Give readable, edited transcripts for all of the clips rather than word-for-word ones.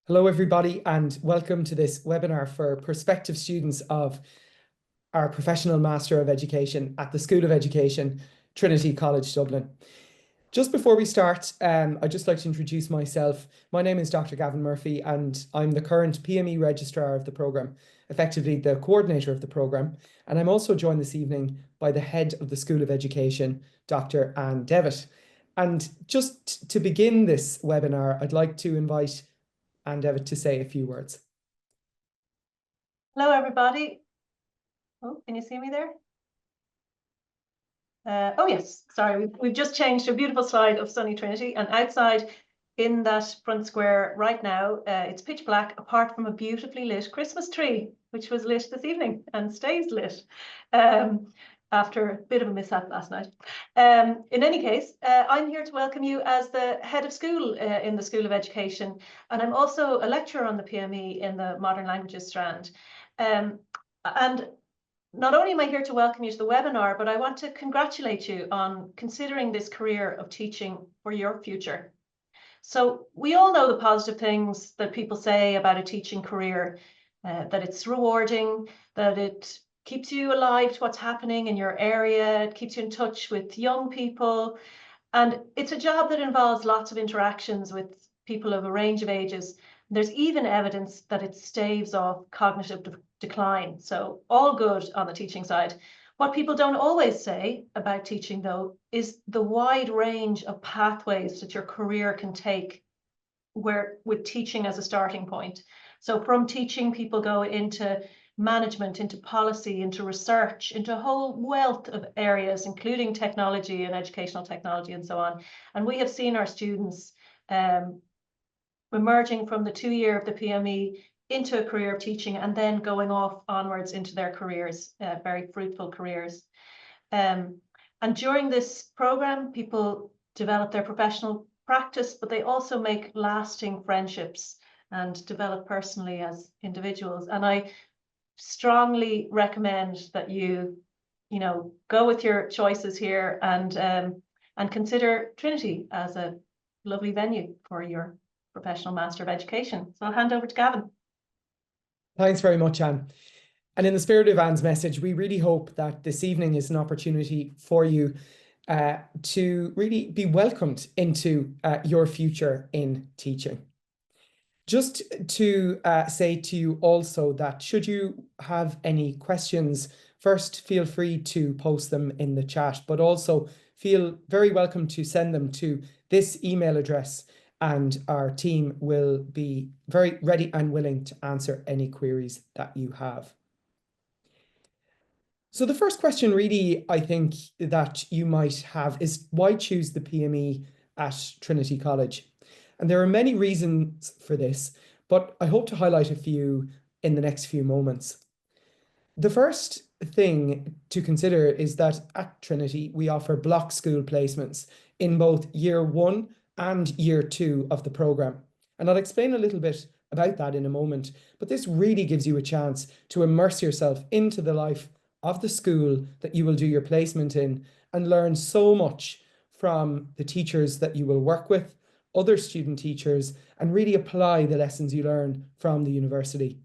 Hello, everybody, and welcome to this webinar for prospective students of our Professional Master of Education at the School of Education, Trinity College, Dublin. Just before we start, I'd just like to introduce myself. My name is Dr. Gavin Murphy, and I'm the current PME Registrar of the programme, effectively the coordinator of the programme. And I'm also joined this evening by the head of the School of Education, Dr. Devitt. And just to begin this webinar, I'd like to invite Devitt to say a few words. Hello, everybody. Oh, can you see me there? Oh, yes. Sorry, we've just changed to a beautiful slide of sunny Trinity, and outside in that front square right now, it's pitch black, apart from a beautifully lit Christmas tree, which was lit this evening and stays lit after a bit of a mishap last night. In any case, I'm here to welcome you as the head of school in the School of Education, and I'm also a lecturer on the PME in the Modern Languages strand. And not only am I here to welcome you to the webinar, but I want to congratulate you on considering this career of teaching for your future. So we all know the positive things that people say about a teaching career, that it's rewarding, that it keeps you alive to what's happening in your area, it keeps you in touch with young people, and it's a job that involves lots of interactions with people of a range of ages. There's even evidence that it staves off cognitive decline. So all good on the teaching side. What people don't always say about teaching, though, is the wide range of pathways that your career can take with teaching as a starting point. So from teaching, people go into management, into policy, into research, into a whole wealth of areas, including technology and educational technology and so on. And we have seen our students emerging from the 2-year of the PME into a career of teaching and then going off onwards into their careers, very fruitful careers. And during this program, people develop their professional practice, but they also make lasting friendships and develop personally as individuals. And I strongly recommend that you go with your choices here and consider Trinity as a lovely venue for your Professional Master of Education. So I'll hand over to Gavin. Thanks very much, Anne. And in the spirit of Anne's message, we really hope that this evening is an opportunity for you to really be welcomed into your future in teaching. Just to say to you also that should you have any questions, first feel free to post them in the chat, but also feel very welcome to send them to this email address, and our team will be very ready and willing to answer any queries that you have. So the first question really, I think, that you might have is why choose the PME at Trinity College? And there are many reasons for this, but I hope to highlight a few in the next few moments. The first thing to consider is that at Trinity, we offer block school placements in both year 1 and year 2 of the programme. And I'll explain a little bit about that in a moment, but this really gives you a chance to immerse yourself into the life of the school that you will do your placement in and learn so much from the teachers that you will work with, other student teachers, and really apply the lessons you learn from the university.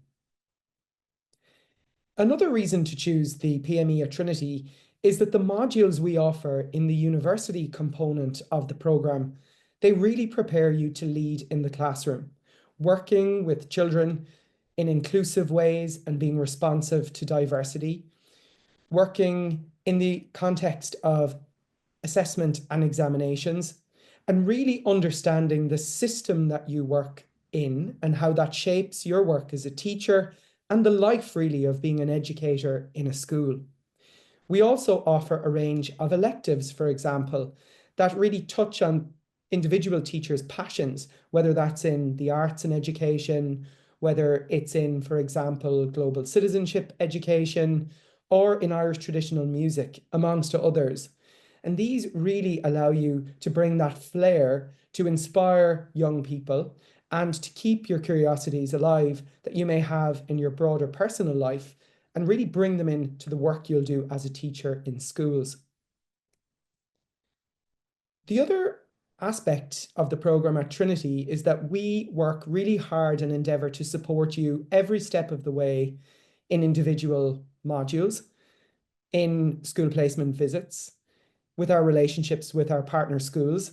Another reason to choose the PME at Trinity is that the modules we offer in the university component of the programme, they really prepare you to lead in the classroom, working with children in inclusive ways and being responsive to diversity, working in the context of assessment and examinations, and really understanding the system that you work in and how that shapes your work as a teacher and the life really of being an educator in a school. We also offer a range of electives, for example, that really touch on individual teachers' passions, whether that's in the arts and education, whether it's in, for example, global citizenship education, or in Irish traditional music, amongst others. And these really allow you to bring that flair to inspire young people and to keep your curiosities alive that you may have in your broader personal life and really bring them into the work you'll do as a teacher in schools. The other aspect of the program at Trinity is that we work really hard and endeavour to support you every step of the way in individual modules, in school placement visits, with our relationships with our partner schools.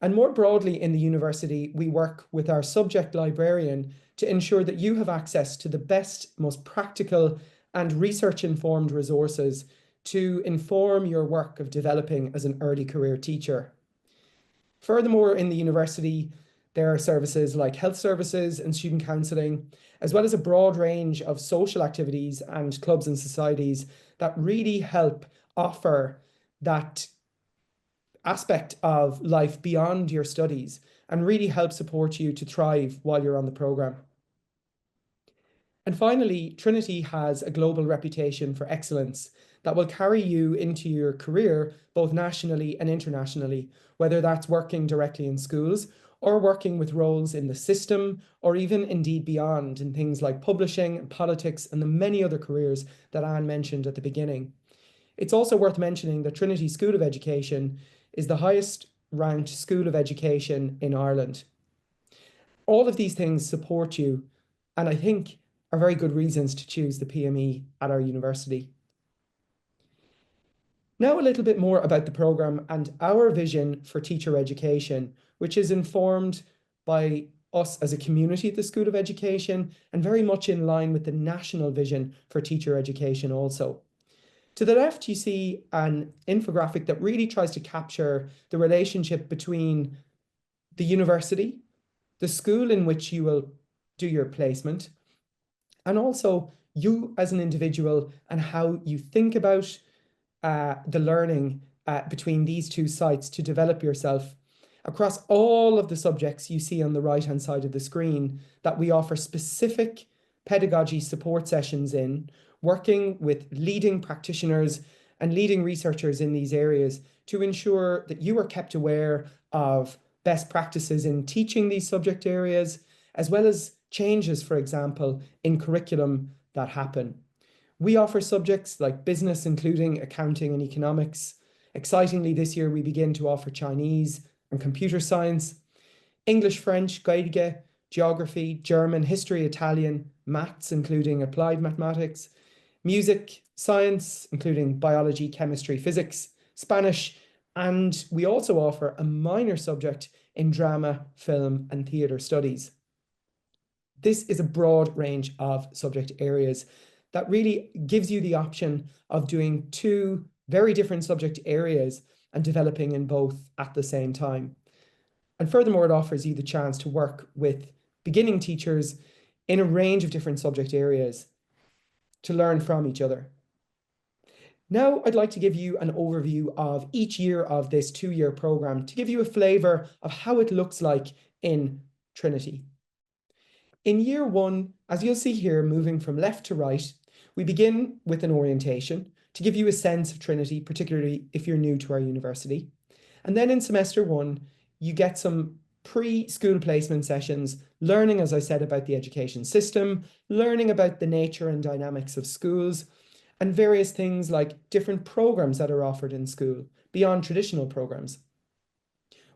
And more broadly in the university, we work with our subject librarian to ensure that you have access to the best, most practical and research-informed resources to inform your work of developing as an early career teacher. Furthermore, in the university, there are services like health services and student counselling, as well as a broad range of social activities and clubs and societies that really help offer that aspect of life beyond your studies and really help support you to thrive while you're on the programme. And finally, Trinity has a global reputation for excellence that will carry you into your career, both nationally and internationally, whether that's working directly in schools or working with roles in the system, or even indeed beyond in things like publishing and politics and the many other careers that Anne mentioned at the beginning. It's also worth mentioning that Trinity School of Education is the highest ranked school of education in Ireland. All of these things support you, and I think are very good reasons to choose the PME at our university. Now a little bit more about the programme and our vision for teacher education, which is informed by us as a community at the School of Education and very much in line with the national vision for teacher education also. To the left, you see an infographic that really tries to capture the relationship between the university, the school in which you will do your placement, and also you as an individual and how you think about the learning between these two sites to develop yourself across all of the subjects you see on the right-hand side of the screen that we offer specific pedagogy support sessions in, working with leading practitioners and leading researchers in these areas to ensure that you are kept aware of best practices in teaching these subject areas, as well as changes, for example, in curriculum that happen. We offer subjects like business, including accounting and economics. Excitingly, this year we begin to offer Chinese and computer science, English, French, Gaeilge, geography, German, history, Italian, maths, including applied mathematics, music, science, including biology, chemistry, physics, Spanish, and we also offer a minor subject in drama, film, and theatre studies. This is a broad range of subject areas that really gives you the option of doing two very different subject areas and developing in both at the same time. And furthermore, it offers you the chance to work with beginning teachers in a range of different subject areas to learn from each other. Now, I'd like to give you an overview of each year of this two-year programme to give you a flavour of how it looks like in Trinity. In year one, as you'll see here, moving from left to right, we begin with an orientation to give you a sense of Trinity, particularly if you're new to our university. And then in semester one, you get some pre-school placement sessions, learning, as I said, about the education system, learning about the nature and dynamics of schools, and various things like different programs that are offered in school, beyond traditional programs.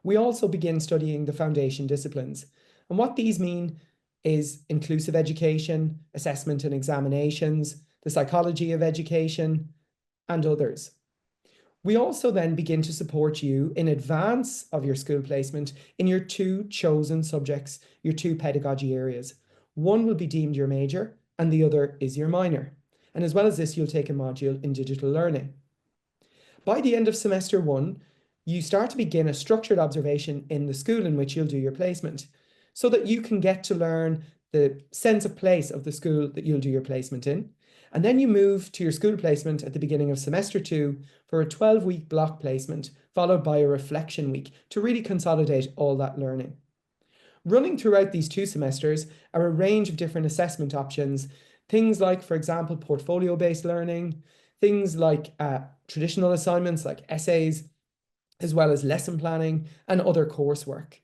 We also begin studying the foundation disciplines. And what these mean is inclusive education, assessment and examinations, the psychology of education, and others. We also then begin to support you in advance of your school placement in your two chosen subjects, your two pedagogy areas. One will be deemed your major and the other is your minor. And as well as this, you'll take a module in digital learning. By the end of semester one, you start to begin a structured observation in the school in which you'll do your placement, so that you can get to learn the sense of place of the school that you'll do your placement in. And then you move to your school placement at the beginning of semester two for a 12-week block placement, followed by a reflection week to really consolidate all that learning. Running throughout these two semesters are a range of different assessment options, things like, for example, portfolio-based learning, things like traditional assignments like essays, as well as lesson planning and other coursework.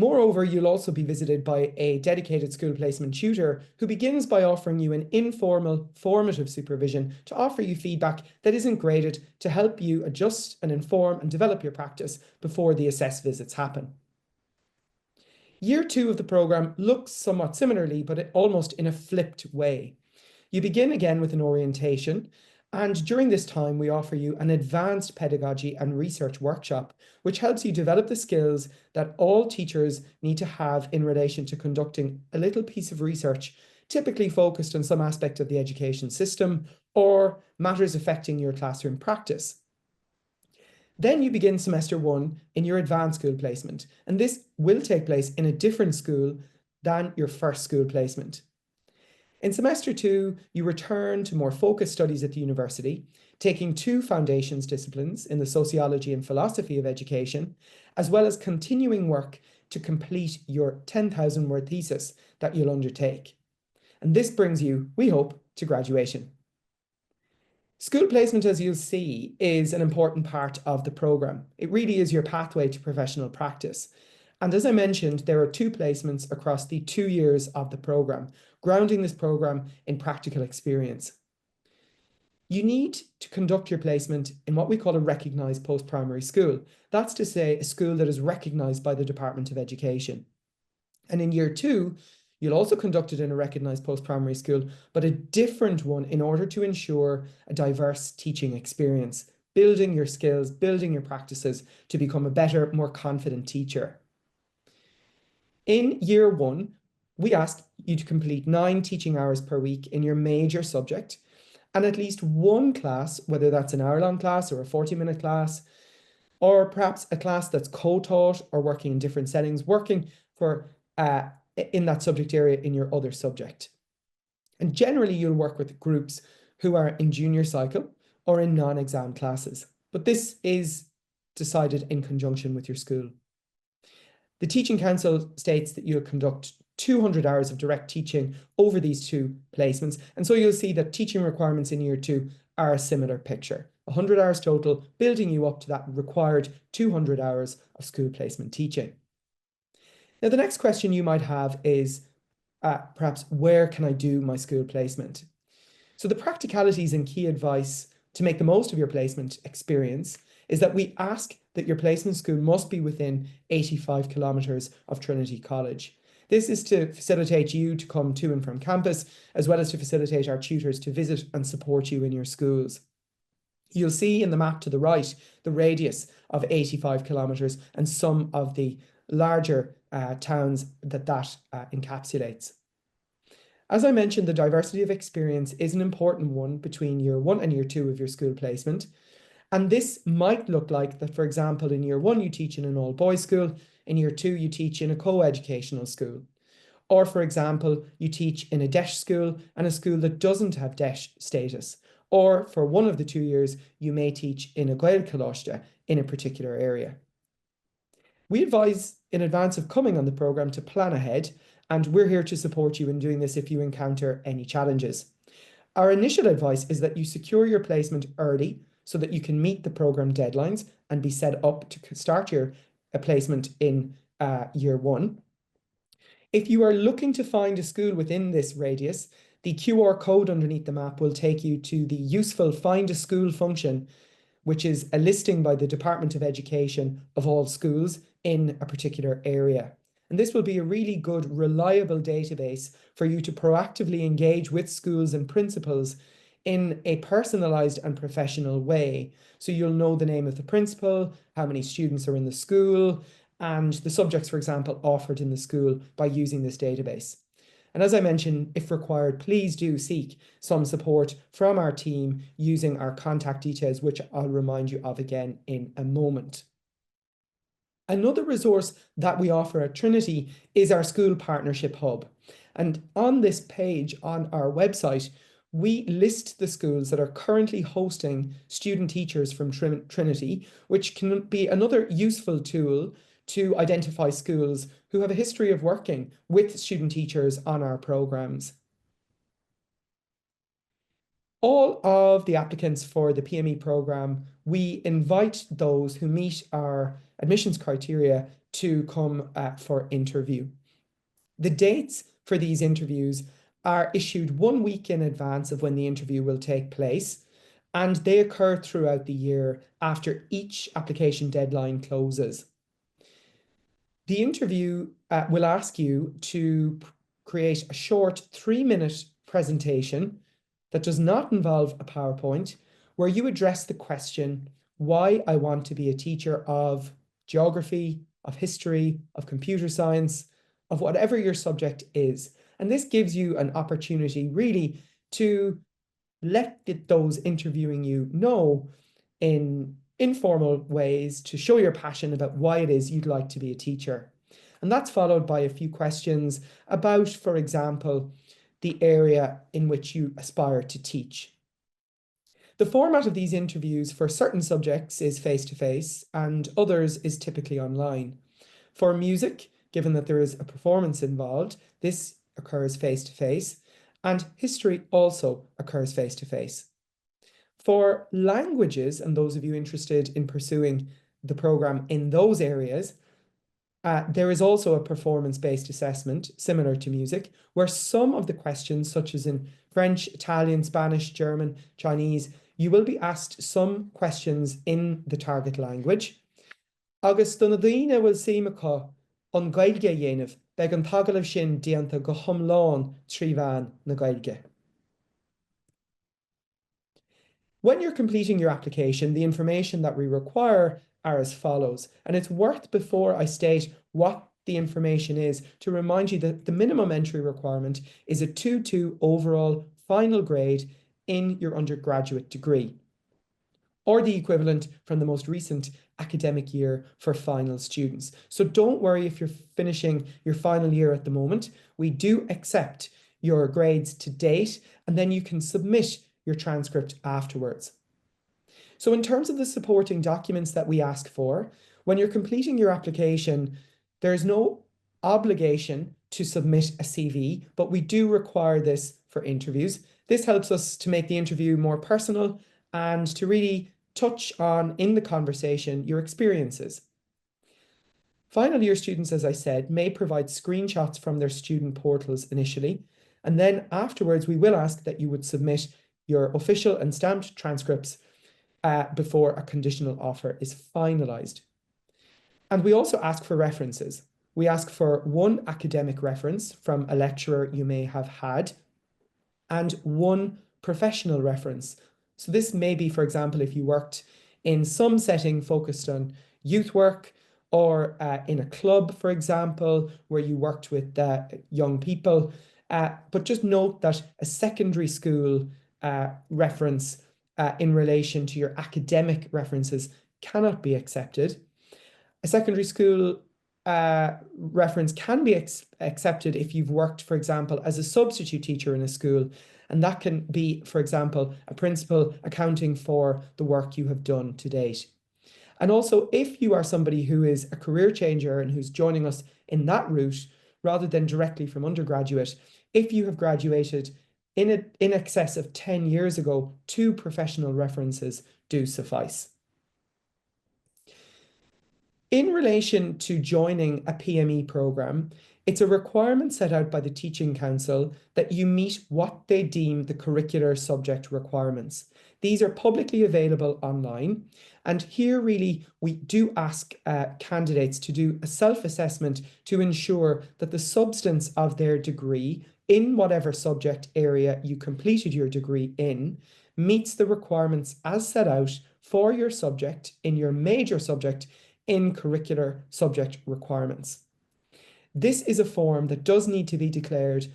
Moreover, you'll also be visited by a dedicated school placement tutor who begins by offering you an informal, formative supervision to offer you feedback that isn't graded to help you adjust and inform and develop your practice before the assess visits happen. Year 2 of the programme looks somewhat similarly, but almost in a flipped way. You begin again with an orientation, and during this time we offer you an advanced pedagogy and research workshop, which helps you develop the skills that all teachers need to have in relation to conducting a little piece of research, typically focused on some aspect of the education system or matters affecting your classroom practice. Then you begin semester 1 in your advanced school placement, and this will take place in a different school than your first school placement. In semester 2, you return to more focused studies at the university, taking 2 foundations disciplines in the sociology and philosophy of education, as well as continuing work to complete your 10,000 word thesis that you'll undertake. And this brings you, we hope, to graduation. School placement, as you'll see, is an important part of the programme. It really is your pathway to professional practice. And as I mentioned, there are 2 placements across the 2 years of the programme, grounding this programme in practical experience. You need to conduct your placement in what we call a recognised post-primary school. That's to say, a school that is recognised by the Department of Education. And in year 2, you'll also conduct it in a recognised post-primary school, but a different one in order to ensure a diverse teaching experience, building your skills, building your practices to become a better, more confident teacher. In year 1, we ask you to complete 9 teaching hours per week in your major subject, and at least 1 class, whether that's an hour-long class or a 40-minute class, or perhaps a class that's co-taught or working in different settings, working for in that subject area in your other subject. And generally, you'll work with groups who are in junior cycle or in non-exam classes, but this is decided in conjunction with your school. The Teaching Council states that you'll conduct 200 hours of direct teaching over these 2 placements. And so you'll see that teaching requirements in year 2 are a similar picture. 100 hours total, building you up to that required 200 hours of school placement teaching. Now, the next question you might have is perhaps, where can I do my school placement? So the practicalities and key advice to make the most of your placement experience is that we ask that your placement school must be within 85 kilometres of Trinity College. This is to facilitate you to come to and from campus, as well as to facilitate our tutors to visit and support you in your schools. You'll see in the map to the right the radius of 85 kilometres and some of the larger towns that encapsulates. As I mentioned, the diversity of experience is an important one between year 1 and year 2 of your school placement. And this might look like that, for example, in year 1, you teach in an all-boys school. In year 2, you teach in a co-educational school. Or, for example, you teach in a DEIS school and a school that doesn't have DEIS status. Or, for one of the 2 years, you may teach in a Gael Coláiste in a particular area. We advise in advance of coming on the programme to plan ahead, and we're here to support you in doing this if you encounter any challenges. Our initial advice is that you secure your placement early so that you can meet the programme deadlines and be set up to start your placement in year 1. If you are looking to find a school within this radius, the QR code underneath the map will take you to the useful Find a School function, which is a listing by the Department of Education of all schools in a particular area. And this will be a really good, reliable database for you to proactively engage with schools and principals in a personalised and professional way. So you'll know the name of the principal, how many students are in the school, and the subjects, for example, offered in the school by using this database. And as I mentioned, if required, please do seek some support from our team using our contact details, which I'll remind you of again in a moment. Another resource that we offer at Trinity is our School Partnership Hub. And on this page on our website, we list the schools that are currently hosting student teachers from Trinity, which can be another useful tool to identify schools who have a history of working with student teachers on our programs. All of the applicants for the PME program, we invite those who meet our admissions criteria to come for interview. The dates for these interviews are issued 1 week in advance of when the interview will take place, and they occur throughout the year after each application deadline closes. The interview will ask you to create a short 3-minute presentation that does not involve a PowerPoint, where you address the question, why I want to be a teacher of geography, of history, of computer science, of whatever your subject is. And this gives you an opportunity really to let those interviewing you know in informal ways to show your passion about why it is you'd like to be a teacher. And that's followed by a few questions about, for example, the area in which you aspire to teach. The format of these interviews for certain subjects is face-to-face and others is typically online. For music, given that there is a performance involved, this occurs face-to-face, and history also occurs face-to-face. For languages, and those of you interested in pursuing the program in those areas, there is also a performance-based assessment, similar to music, where some of the questions, such as in French, Italian, Spanish, German, Chinese, you will be asked some questions in the target language. Agus donna dhaoine bhfuil siamacha an Gaeilge a dhéanamh, beidh an tagalamh sin díonta go hiomlán trí bhean na Gaeilge. When you're completing your application, the information that we require are as follows. And it's worth, before I state what the information is, to remind you that the minimum entry requirement is a 2-2 overall final grade in your undergraduate degree, or the equivalent from the most recent academic year for final students. So don't worry if you're finishing your final year at the moment. We do accept your grades to date, and then you can submit your transcript afterwards. So in terms of the supporting documents that we ask for, when you're completing your application, there's no obligation to submit a CV, but we do require this for interviews. This helps us to make the interview more personal and to really touch on, in the conversation, your experiences. Final year students, as I said, may provide screenshots from their student portals initially, and then afterwards we will ask that you would submit your official and stamped transcripts before a conditional offer is finalised. And we also ask for references. We ask for one academic reference from a lecturer you may have had and one professional reference. So this may be, for example, if you worked in some setting focused on youth work, or in a club, for example, where you worked with young people. But just note that a secondary school reference in relation to your academic references cannot be accepted. A secondary school reference can be accepted if you've worked, for example, as a substitute teacher in a school, and that can be, for example, a principal accounting for the work you have done to date. And also, if you are somebody who is a career changer and who's joining us in that route, rather than directly from undergraduate, if you have graduated in excess of 10 years ago, 2 professional references do suffice. In relation to joining a PME program, it's a requirement set out by the Teaching Council that you meet what they deem the curricular subject requirements. These are publicly available online, and here really we do ask candidates to do a self-assessment to ensure that the substance of their degree in whatever subject area you completed your degree in meets the requirements as set out for your subject in your major subject in curricular subject requirements. This is a form that does need to be declared,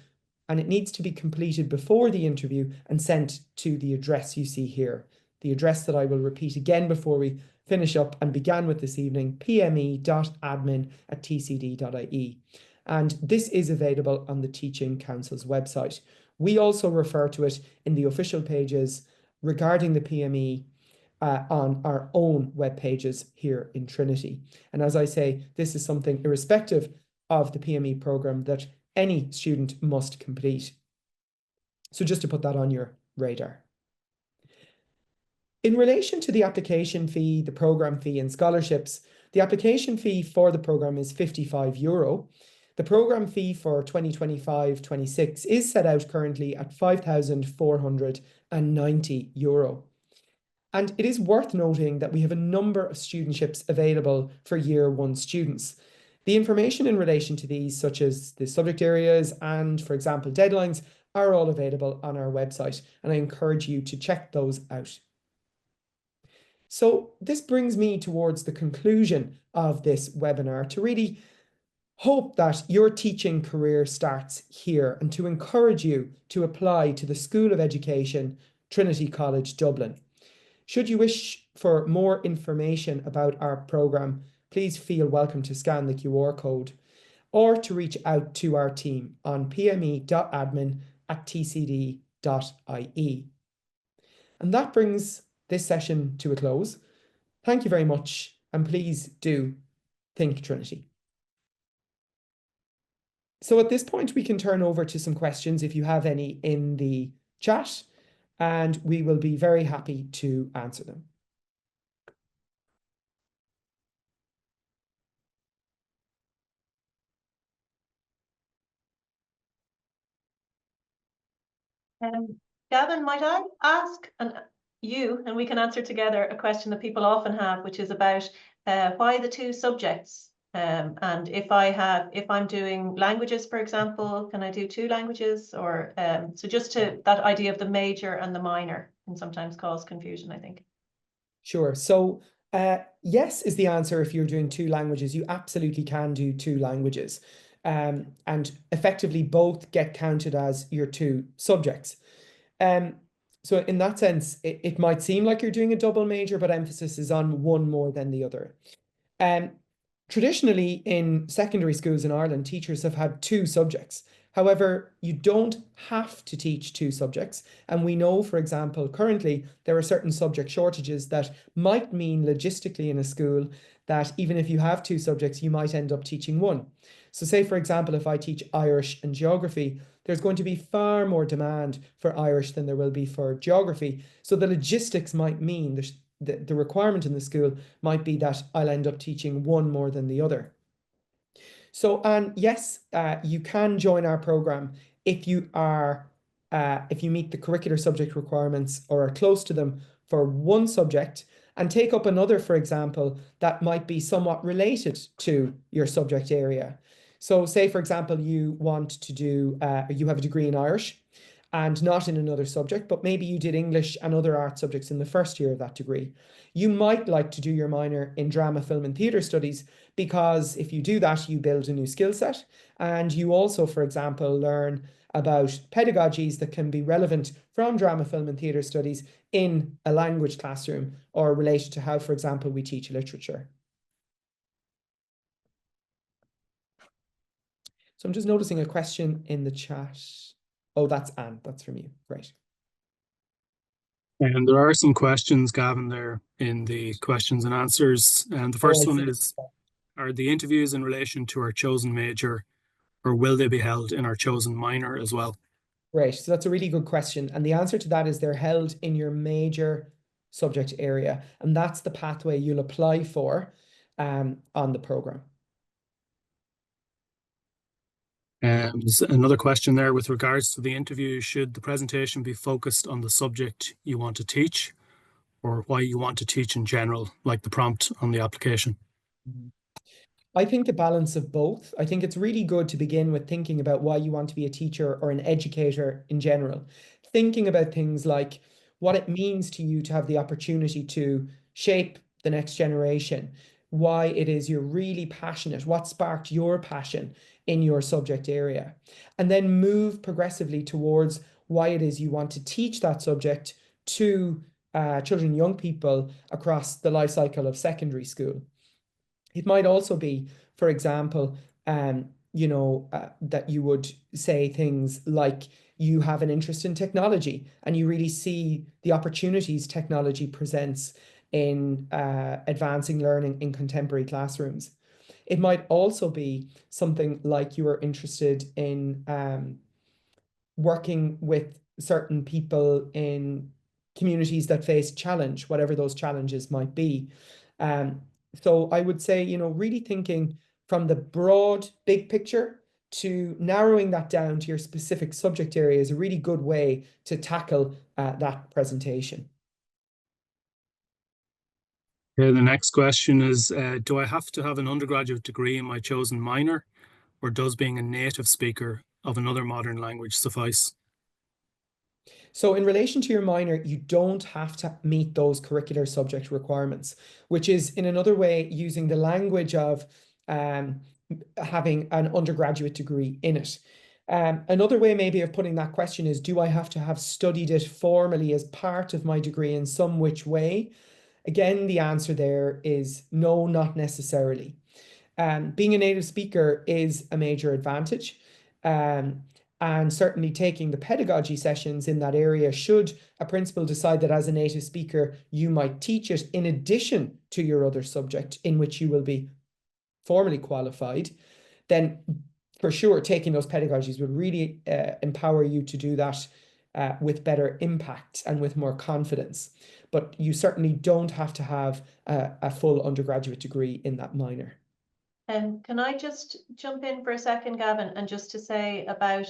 and it needs to be completed before the interview and sent to the address you see here. The address that I will repeat again before we finish up and began with this evening, pme.admin@tcd.ie. And this is available on the Teaching Council's website. We also refer to it in the official pages regarding the PME on our own web pages here in Trinity. And as I say, this is something irrespective of the PME program that any student must complete. So just to put that on your radar. In relation to the application fee, the program fee, and scholarships, the application fee for the program is €55. The program fee for 2025-26 is set out currently at €5,490. And it is worth noting that we have a number of studentships available for year one students. The information in relation to these, such as the subject areas and, for example, deadlines, are all available on our website, and I encourage you to check those out. So this brings me towards the conclusion of this webinar to really hope that your teaching career starts here and to encourage you to apply to the School of Education, Trinity College, Dublin. Should you wish for more information about our programme, please feel welcome to scan the QR code or to reach out to our team on pme.admin@tcd.ie. And that brings this session to a close. Thank you very much, and please do think Trinity. So at this point, we can turn over to some questions if you have any in the chat, and we will be very happy to answer them. Gavin, might I ask you, and we can answer together, a question that people often have, which is about why the two subjects? And if I'm doing languages, for example, can I do two languages? Or so just to that idea of the major and the minor can sometimes cause confusion, I think. Sure. So yes is the answer. If you're doing two languages, you absolutely can do two languages. And effectively both get counted as your two subjects. So in that sense, it might seem like you're doing a double major, but emphasis is on one more than the other. Traditionally, in secondary schools in Ireland, teachers have had two subjects. However, you don't have to teach two subjects. And we know, for example, currently there are certain subject shortages that might mean logistically in a school that even if you have two subjects, you might end up teaching one. So say, for example, if I teach Irish and geography, there's going to be far more demand for Irish than there will be for geography. So the logistics might mean the requirement in the school might be that I'll end up teaching one more than the other. So, and yes, you can join our program if you meet the curricular subject requirements or are close to them for one subject and take up another, for example, that might be somewhat related to your subject area. So say, for example, you want to do, you have a degree in Irish and not in another subject, but maybe you did English and other art subjects in the first year of that degree. You might like to do your minor in drama, film and theatre studies, because if you do that, you build a new skill set. And you also, for example, learn about pedagogies that can be relevant from drama, film and theatre studies in a language classroom or related to how, for example, we teach literature. So I'm just noticing a question in the chat. Oh, that's Anne. That's from you. Great. And there are some questions, Gavin, there in the questions and answers. And the first one is, are the interviews in relation to our chosen major, or will they be held in our chosen minor as well? Great. So that's a really good question. And the answer to that is they're held in your major subject area. And that's the pathway you'll apply for on the program. There's another question there with regards to the interview. Should the presentation be focused on the subject you want to teach or why you want to teach in general, like the prompt on the application? I think the balance of both. I think it's really good to begin with thinking about why you want to be a teacher or an educator in general. Thinking about things like what it means to you to have the opportunity to shape the next generation, why it is you're really passionate, what sparked your passion in your subject area, and then move progressively towards why it is you want to teach that subject to children, young people across the life cycle of secondary school. It might also be, for example, that you would say things like you have an interest in technology and you really see the opportunities technology presents in advancing learning in contemporary classrooms. It might also be something like you are interested in working with certain people in communities that face challenge, whatever those challenges might be. So I would say, really thinking from the broad, big picture to narrowing that down to your specific subject area is a really good way to tackle that presentation. Okay, the next question is, do I have to have an undergraduate degree in my chosen minor, or does being a native speaker of another modern language suffice? So in relation to your minor, you don't have to meet those curricular subject requirements, which is in another way using the language of having an undergraduate degree in it. Another way maybe of putting that question is, do I have to have studied it formally as part of my degree in some which way? Again, the answer there is no, not necessarily. Being a native speaker is a major advantage. And certainly taking the pedagogy sessions in that area, should a principal decide that as a native speaker, you might teach it in addition to your other subject in which you will be formally qualified, then for sure, taking those pedagogies would really empower you to do that with better impact and with more confidence. But you certainly don't have to have a full undergraduate degree in that minor. Can I just jump in for a second, Gavin, and just to say about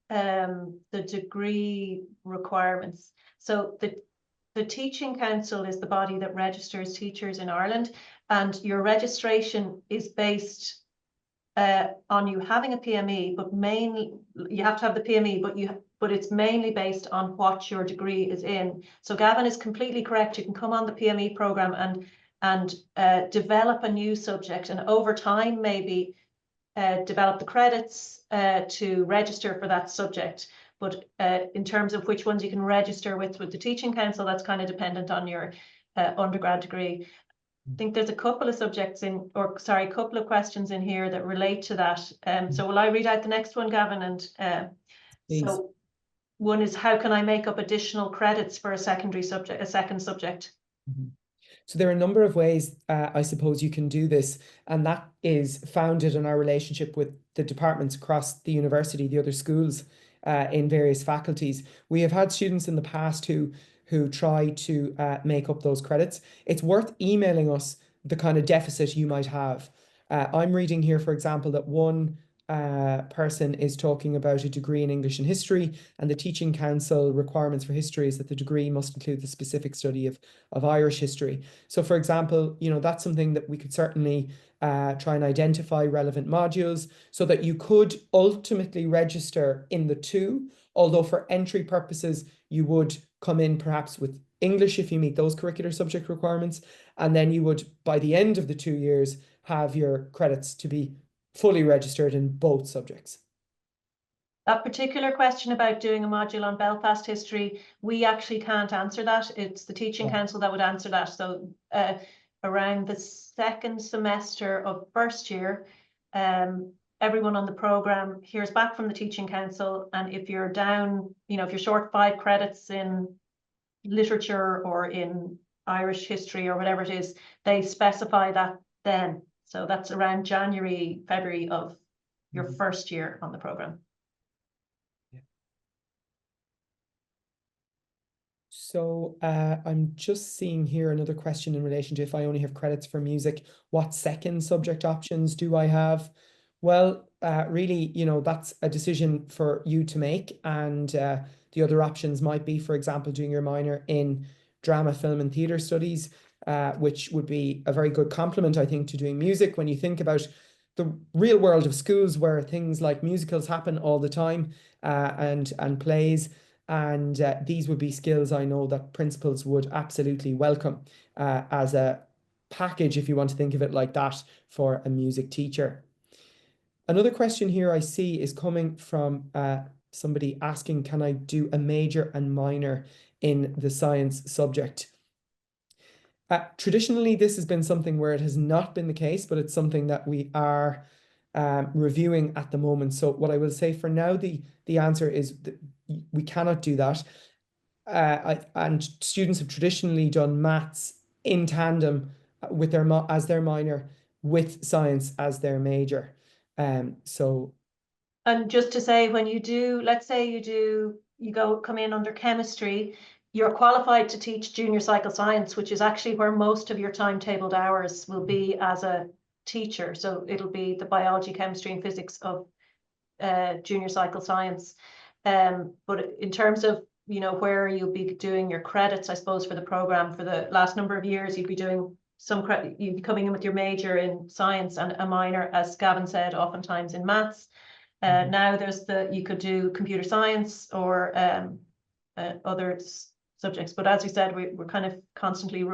the degree requirements. So the Teaching Council is the body that registers teachers in Ireland, and your registration is based on you having a PME, but mainly you have to have the PME, but it's mainly based on what your degree is in. So Gavin is completely correct. You can come on the PME program and develop a new subject, and over time maybe develop the credits to register for that subject. But in terms of which ones you can register with the Teaching Council, that's kind of dependent on your undergrad degree. I think there's a couple of subjects a couple of questions in here that relate to that. So will I read out the next one, Gavin? And so one is, how can I make up additional credits for a second subject? Mm-hmm. So there are a number of ways, I suppose, you can do this, and that is founded in our relationship with the departments across the university, the other schools in various faculties. We have had students in the past who try to make up those credits. It's worth emailing us the kind of deficit you might have. I'm reading here, for example, that one person is talking about a degree in English and history, and the Teaching Council requirements for history is that the degree must include the specific study of Irish history. So for example, that's something that we could certainly try and identify relevant modules so that you could ultimately register in the two, although for entry purposes, you would come in perhaps with English if you meet those curricular subject requirements, and then you would, by the end of the 2 years, have your credits to be fully registered in both subjects. That particular question about doing a module on Belfast history, we actually can't answer that. It's the Teaching Council that would answer that. So around the second semester of first year, everyone on the programme hears back from the Teaching Council, and if you're down, if you're short 5 credits in literature or in Irish history or whatever it is, they specify that then. So that's around January, February of your first year on the programme. Yeah. So I'm just seeing here another question in relation to, if I only have credits for music, what second subject options do I have? Well, really, that's a decision for you to make. And the other options might be, for example, doing your minor in drama, film and theatre studies, which would be a very good complement, I think, to doing music. When you think about the real world of schools, where things like musicals happen all the time, and plays, and these would be skills I know that principals would absolutely welcome as a package, if you want to think of it like that, for a music teacher. Another question here I see is coming from somebody asking, can I do a major and minor in the science subject? Traditionally, this has been something where it has not been the case, but it's something that we are reviewing at the moment. So what I will say for now, the answer is that we cannot do that. And students have traditionally done maths in tandem with as their minor, with science as their major. And just to say, when you do, let's say you come in under chemistry, you're qualified to teach junior cycle science, which is actually where most of your timetabled hours will be as a teacher. So it'll be the biology, chemistry, and physics of junior cycle science. But in terms of, you know, where you'll be doing your credits, I suppose, for the program, for the last number of years, you'd be doing some credit, you'd be coming in with your major in science and a minor, as Gavin said, oftentimes in maths. Now you could do computer science or other subjects. But as we said, we're kind of constantly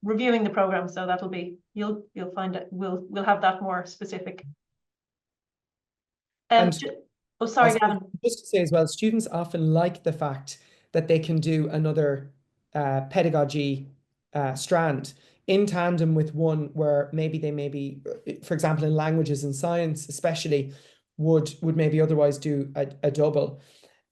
reviewing the program, so that'll be, you'll find it, we'll have that more specific. Oh, sorry, Gavin. Just to say as well, students often like the fact that they can do another pedagogy strand in tandem with one where maybe they for example, in languages and science especially, would maybe otherwise do a double.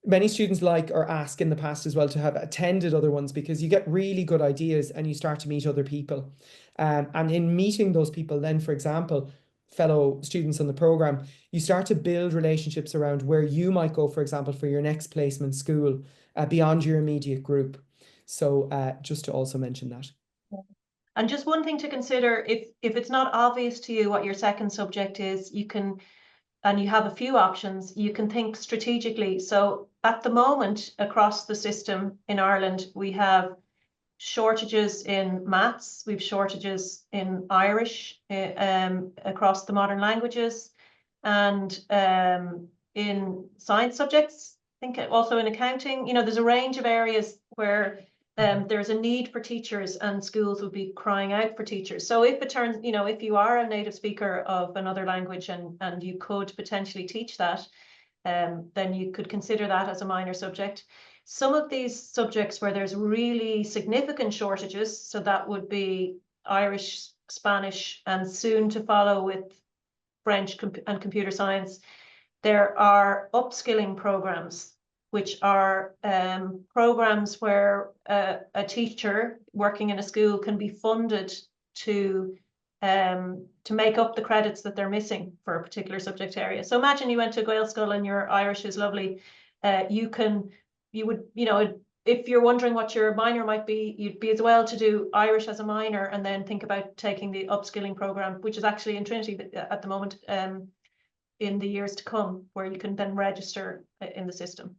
Many students like or ask in the past as well to have attended other ones, because you get really good ideas and you start to meet other people. And in meeting those people then, for example, fellow students on the program, you start to build relationships around where you might go, for example, for your next placement school beyond your immediate group. So just to also mention that. And just one thing to consider, if it's not obvious to you what your second subject is, you can, and you have a few options, you can think strategically. So at the moment, across the system in Ireland, we have shortages in maths, we've shortages in Irish, across the modern languages, and in science subjects, I think also in accounting. You know, there's a range of areas where there's a need for teachers, and schools will be crying out for teachers. So if it turns, you know, if you are a native speaker of another language and you could potentially teach that, then you could consider that as a minor subject. Some of these subjects where there's really significant shortages, so that would be Irish, Spanish, and soon to follow with French and computer science, there are upskilling programs, which are programs where a teacher working in a school can be funded to make up the credits that they're missing for a particular subject area. So imagine you went to Gael School and your Irish is lovely. You would, you know, if you're wondering what your minor might be, you'd be as well to do Irish as a minor and then think about taking the upskilling program, which is actually in Trinity at the moment, in the years to come, where you can then register in the system.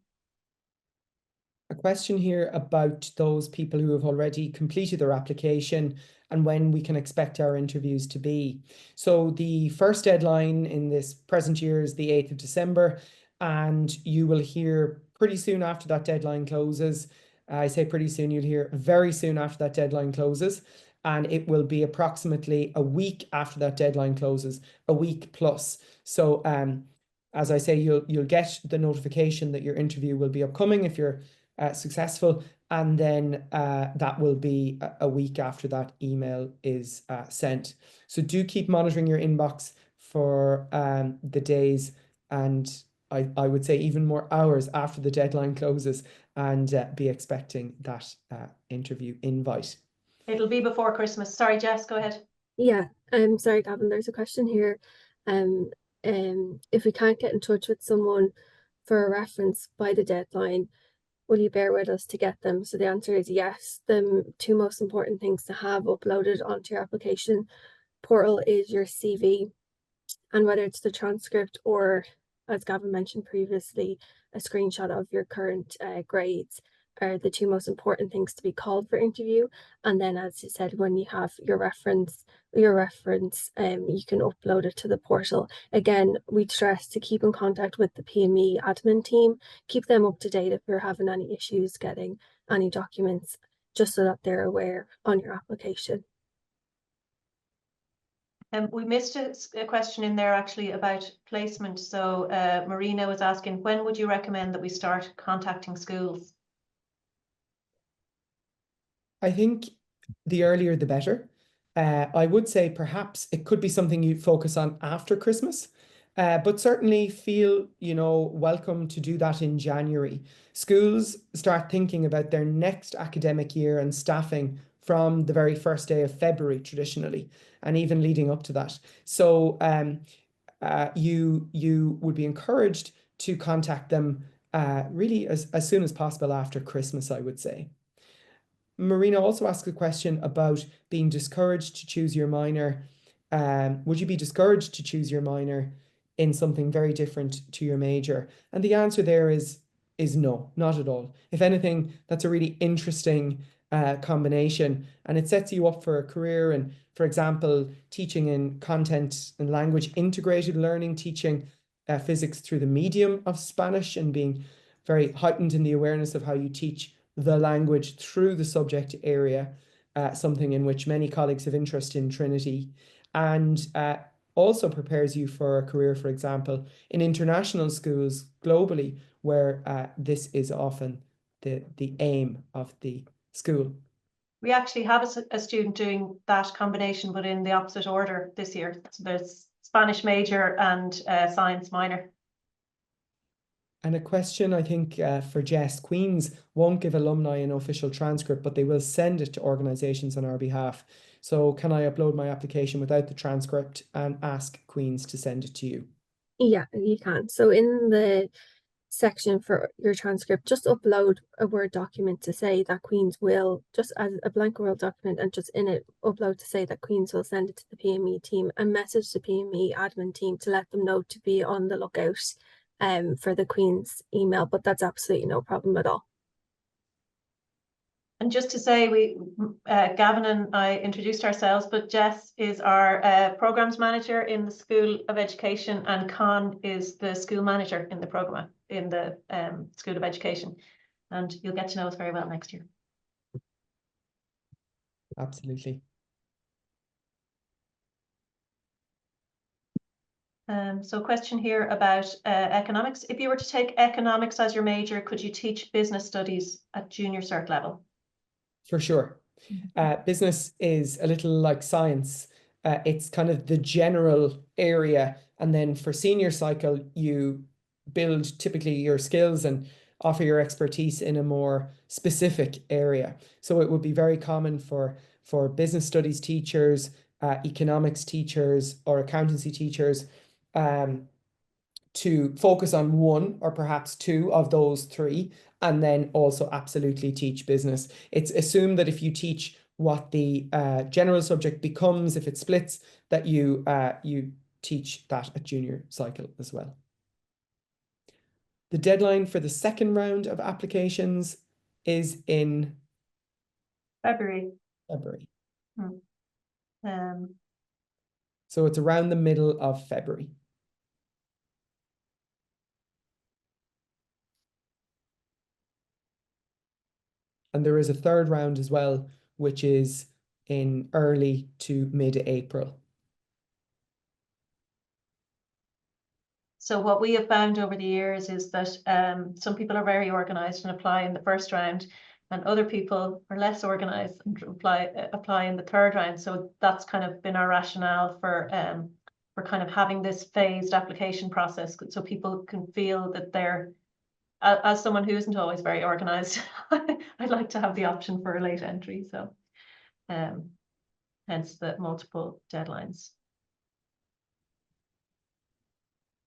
A question here about those people who have already completed their application and when we can expect our interviews to be. So the first deadline in this present year is the 8th of December, and you will hear pretty soon after that deadline closes. I say pretty soon, you'll hear very soon after that deadline closes, and it will be approximately a week after that deadline closes, a week plus. So as I say, you'll get the notification that your interview will be upcoming if you're successful, and then that will be a week after that email is sent. So do keep monitoring your inbox for the days, and I would say even more hours after the deadline closes, and be expecting that interview invite. It'll be before Christmas. Sorry, Jess, go ahead. Yeah, sorry, Gavin, there's a question here. If we can't get in touch with someone for a reference by the deadline, will you bear with us to get them? So the answer is yes. The two most important things to have uploaded onto your application portal is your CV, and whether it's the transcript or, as Gavin mentioned previously, a screenshot of your current grades are the two most important things to be called for interview. And then, as you said, when you have your reference, you can upload it to the portal. Again, we'd stress to keep in contact with the PME admin team, keep them up to date if you're having any issues getting any documents, just so that they're aware on your application. We missed a question in there actually about placement. So Marina was asking, when would you recommend that we start contacting schools? I think the earlier the better. I would say perhaps it could be something you focus on after Christmas, but certainly feel, welcome to do that in January. Schools start thinking about their next academic year and staffing from the very first day of February traditionally, and even leading up to that. So you would be encouraged to contact them really as soon as possible after Christmas, I would say. Marina also asked a question about being discouraged to choose your minor. Would you be discouraged to choose your minor in something very different to your major? And the answer there is no, not at all. If anything, that's a really interesting combination, and it sets you up for a career. And for example, teaching in content and language integrated learning, teaching physics through the medium of Spanish, and being very heightened in the awareness of how you teach the language through the subject area, something in which many colleagues have interest in Trinity, and also prepares you for a career, for example, in international schools globally, where this is often the aim of the school. We actually have a student doing that combination, but in the opposite order this year. So there's Spanish major and science minor. And a question, I think, for Jess. Queen's won't give alumni an official transcript, but they will send it to organisations on our behalf. So can I upload my application without the transcript and ask Queen's to send it to you? Yeah, you can. So in the section for your transcript, just upload a Word document to say that Queen's will, just as a blank Word document, and just in it upload to say that Queen's will send it to the PME team, and message the PME admin team to let them know to be on the lookout for the Queen's email. But that's absolutely no problem at all. And just to say, Gavin and I introduced ourselves, but Jess is our programs manager in the School of Education, and Con is the school manager in the program in the School of Education. And you'll get to know us very well next year. Absolutely. So a question here about economics. If you were to take economics as your major, could you teach business studies at junior cert level? For sure. Business is a little like science. It's kind of the general area. And then for senior cycle, you build typically your skills and offer your expertise in a more specific area. So it would be very common for business studies teachers, economics teachers, or accountancy teachers to focus on one or perhaps two of those three, and then also absolutely teach business. It's assumed that if you teach what the general subject becomes, if it splits, that you teach that at junior cycle as well. The deadline for the second round of applications is in February. So it's around the middle of February. And there is a third round as well, which is in early to mid-April. So what we have found over the years is that some people are very organised and apply in the first round, and other people are less organised and apply in the third round. So that's kind of been our rationale for kind of having this phased application process, so people can feel that they're, as someone who isn't always very organised, I'd like to have the option for a late entry. So hence the multiple deadlines.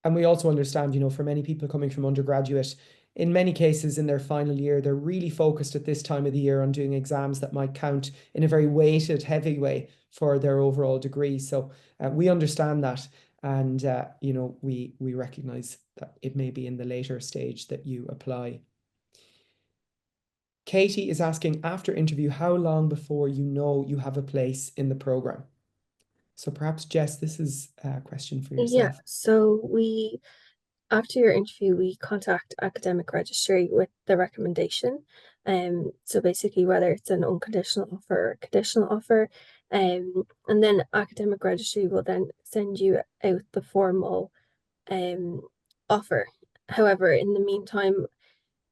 And we also understand, you know, for many people coming from undergraduate, in many cases in their final year, they're really focused at this time of the year on doing exams that might count in a very weighted, heavy way for their overall degree. So we understand that. And, you know, we recognize that it may be in the later stage that you apply. Katie is asking, after interview, how long before you know you have a place in the program? So perhaps, Jess, this is a question for yourself. Yeah, so after your interview, we contact academic registry with the recommendation. So basically whether it's an unconditional offer or conditional offer. And then academic registry will then send you out the formal offer. However, in the meantime,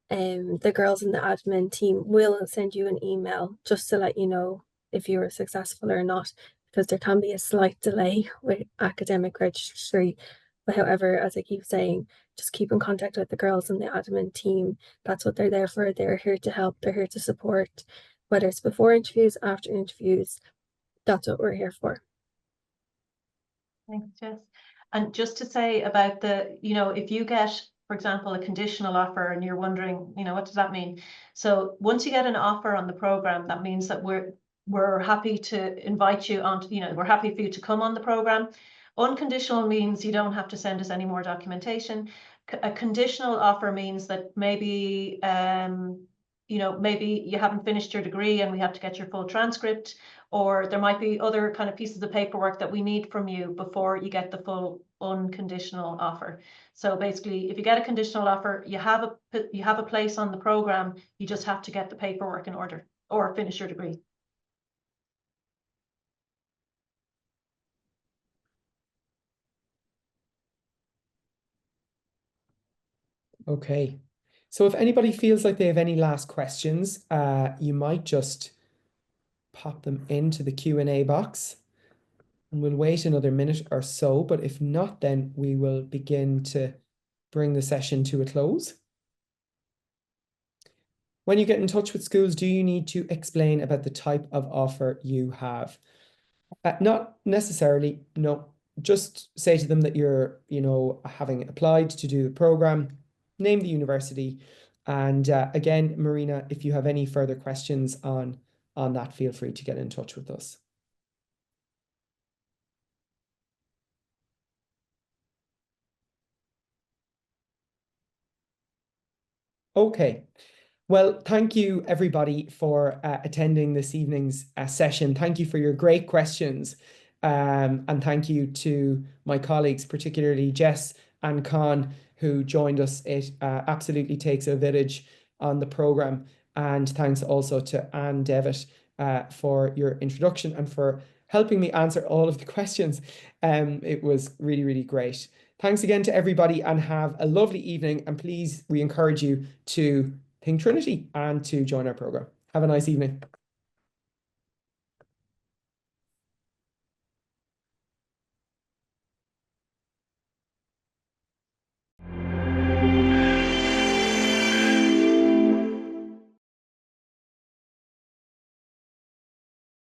the girls in the admin team will send you an email just to let you know if you were successful or not, because there can be a slight delay with academic registry. But however, as I keep saying, just keep in contact with the girls in the admin team. That's what they're there for. They're here to help. They're here to support, whether it's before interviews, after interviews. That's what we're here for. Thanks, Jess. And just to say about the, you know, if you get for example, a conditional offer, and you're wondering, what does that mean? So once you get an offer on the program, that means that we're happy to invite you on, we're happy for you to come on the program. Unconditional means you don't have to send us any more documentation. A conditional offer means that maybe, maybe you haven't finished your degree and we have to get your full transcript, or there might be other kind of pieces of paperwork that we need from you before you get the full unconditional offer. So basically, if you get a conditional offer, you have a place on the program, you just have to get the paperwork in order or finish your degree. Okay. So if anybody feels like they have any last questions, you might just pop them into the Q&A box, and we'll wait another minute or so. But if not, then we will begin to bring the session to a close. When you get in touch with schools, do you need to explain about the type of offer you have? Not necessarily, no. Just say to them that you're, having applied to do the program, name the university, and again, Marina, if you have any further questions on that, feel free to get in touch with us. Okay. Well, thank you everybody for attending this evening's session. Thank you for your great questions. And thank you to my colleagues, particularly Jess and Con, who joined us. It absolutely takes a village on the program. And thanks also to Anne Devitt for your introduction and for helping me answer all of the questions. It was really, really great. Thanks again to everybody, and have a lovely evening. And please, we encourage you to think Trinity and to join our program. Have a nice evening.